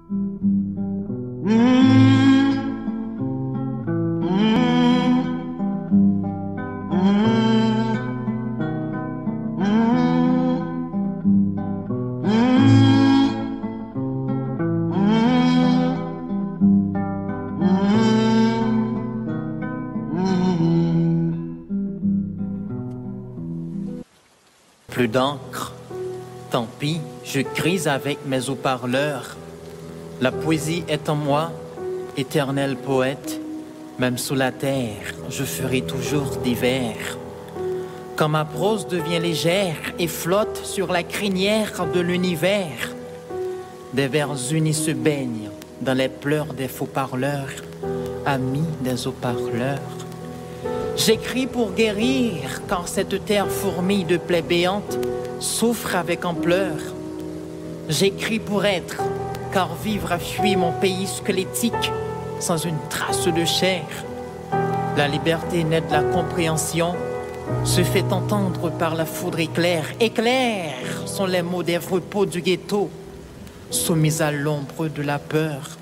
Plus d'encre, tant pis, je crise avec mes haut-parleurs. La poésie est en moi, éternel poète, même sous la terre, je ferai toujours des vers. Quand ma prose devient légère et flotte sur la crinière de l'univers, des vers unis se baignent dans les pleurs des faux parleurs, amis des haut-parleurs. J'écris pour guérir, car cette terre fourmille de plaies béantes souffre avec ampleur. J'écris pour être, car vivre a fui mon pays squelettique sans une trace de chair. La liberté née de la compréhension se fait entendre par la foudre éclair. Éclair sont les mots des repos du ghetto, soumis à l'ombre de la peur.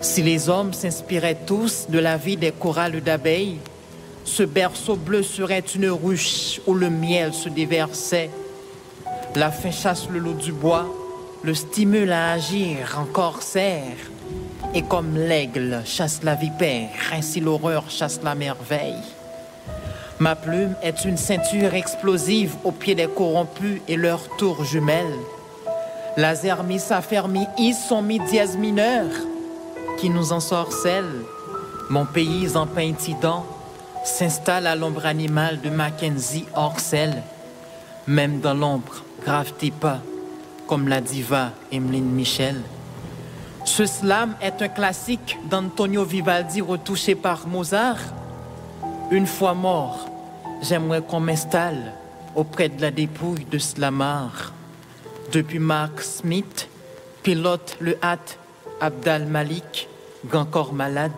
Si les hommes s'inspiraient tous de la vie des chorales d'abeilles, ce berceau bleu serait une ruche où le miel se déversait. La faim chasse le loup du bois, le stimule à agir en corsaire. Et comme l'aigle chasse la vipère, ainsi l'horreur chasse la merveille. Ma plume est une ceinture explosive au pied des corrompus et leurs tours jumelles. Laser mi s'affermi hisse son mi dièse mineur qui nous ensorcelle. Mon pays en peintidan s'installe à l'ombre animale de Mackenzie Orcel. Même dans l'ombre, grave tes pas, comme la diva Emeline Michel. Ce slam est un classique d'Antonio Vivaldi retouché par Mozart. Une fois mort, j'aimerais qu'on m'installe auprès de la dépouille de Slamar. Depuis Mark Smith, pilote le hâte Abdal Malik, encore malade.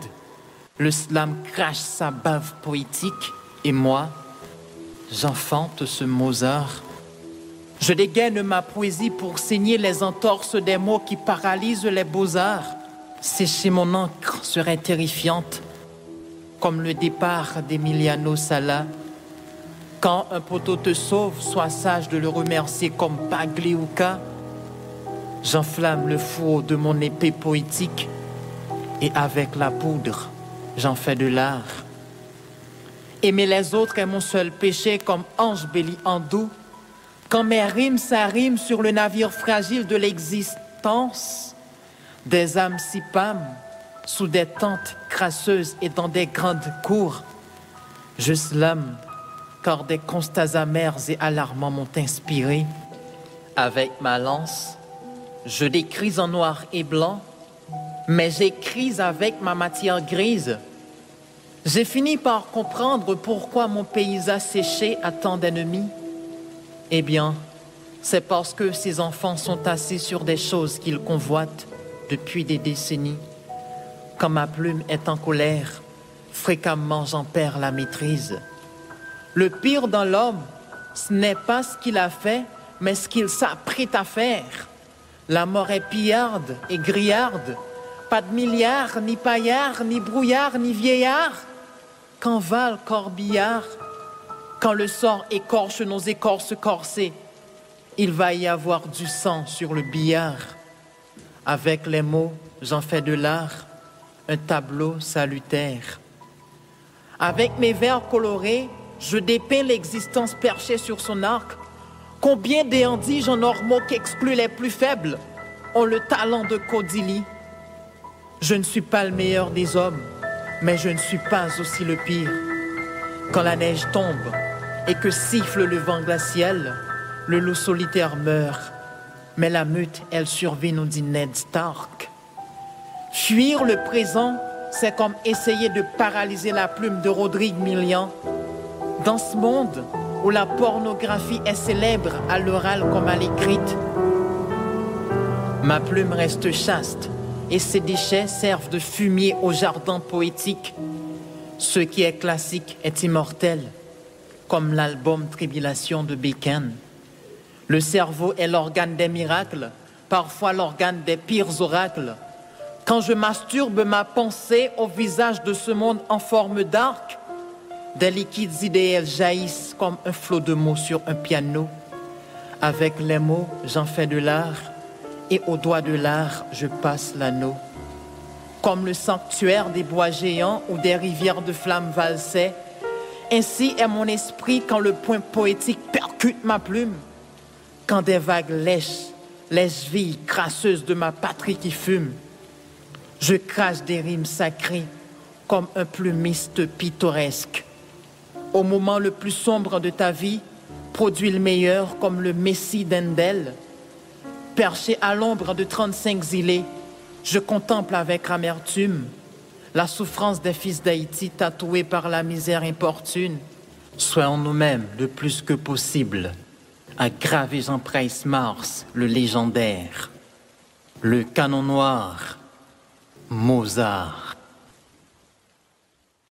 Le slam crache sa bave poétique et moi, j'enfante ce Mozart. Je dégaine ma poésie pour saigner les entorses des mots qui paralysent les beaux-arts. Sécher mon encre serait terrifiante, comme le départ d'Emiliano Sala. Quand un poteau te sauve, sois sage de le remercier comme Pagliuca. J'enflamme le four de mon épée poétique et avec la poudre, j'en fais de l'art. Aimer les autres est mon seul péché comme Ange Béli Andou. Quand mes rimes s'arriment sur le navire fragile de l'existence, des âmes s'y pâment sous des tentes crasseuses et dans des grandes cours. Je slame car des constats amers et alarmants m'ont inspiré. Avec ma lance, je décris en noir et blanc, mais j'écris avec ma matière grise. J'ai fini par comprendre pourquoi mon pays a séché à tant d'ennemis. Eh bien, c'est parce que ces enfants sont assis sur des choses qu'ils convoitent depuis des décennies. Quand ma plume est en colère, fréquemment j'en perds la maîtrise. Le pire dans l'homme, ce n'est pas ce qu'il a fait, mais ce qu'il s'apprête à faire. La mort est pillarde et grillarde. Pas de milliards, ni paillards, ni brouillards, ni vieillards. Quand va le corbillard? Quand le sort écorche nos écorces corsées, il va y avoir du sang sur le billard. Avec les mots, j'en fais de l'art, un tableau salutaire. Avec mes vers colorés, je dépeins l'existence perchée sur son arc. Combien d'éandiges en ormeaux qu'excluent les plus faibles ont le talent de Codili. Je ne suis pas le meilleur des hommes, mais je ne suis pas aussi le pire. Quand la neige tombe et que siffle le vent glacial, le loup solitaire meurt, mais la meute, elle survit, nous dit Ned Stark. Fuir le présent, c'est comme essayer de paralyser la plume de Rodrigue Millian. Dans ce monde où la pornographie est célèbre à l'oral comme à l'écrite, ma plume reste chaste et ses déchets servent de fumier au jardin poétique. Ce qui est classique est immortel, comme l'album Tribulation de Bacon. Le cerveau est l'organe des miracles, parfois l'organe des pires oracles. Quand je masturbe ma pensée au visage de ce monde en forme d'arc, des liquides idéaux jaillissent comme un flot de mots sur un piano. Avec les mots, j'en fais de l'art, et au doigt de l'art, je passe l'anneau. Comme le sanctuaire des bois géants où des rivières de flammes valsaient, ainsi est mon esprit quand le point poétique percute ma plume, quand des vagues lèchent les chevilles crasseuses de ma patrie qui fume. Je crache des rimes sacrées comme un plumiste pittoresque. Au moment le plus sombre de ta vie, produis le meilleur comme le Messie d'Endel. Perché à l'ombre de 35 îlets, je contemple avec amertume la souffrance des fils d'Haïti tatoués par la misère importune. Soyons nous-mêmes le plus que possible à graver Jean Price Mars, le légendaire, le canon noir, Mozart.